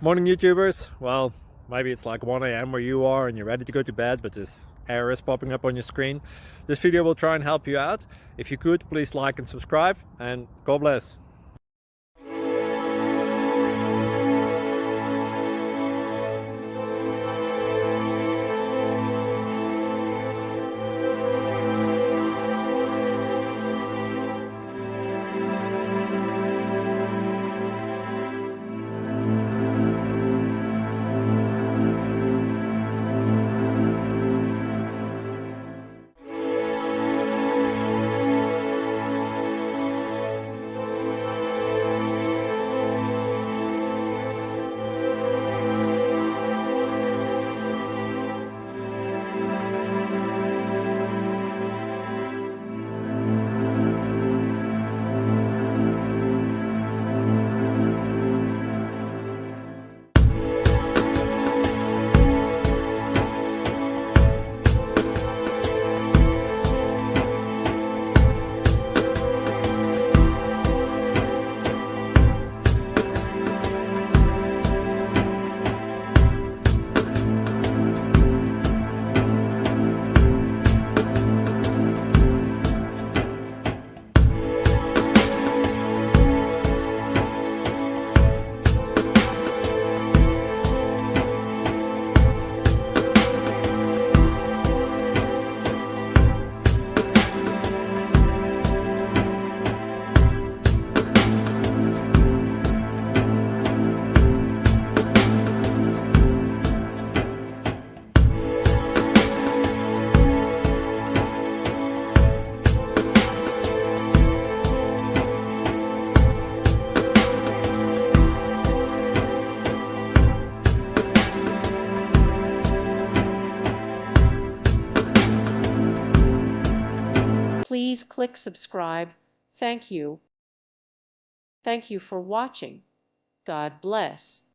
Morning YouTubers. Well, maybe it's like 1 a.m. where you are and you're ready to go to bed, but this error is popping up on your screen. This video will try and help you out. If you could, please like and subscribe, and God bless. Please click subscribe. Thank you. Thank you for watching. God bless.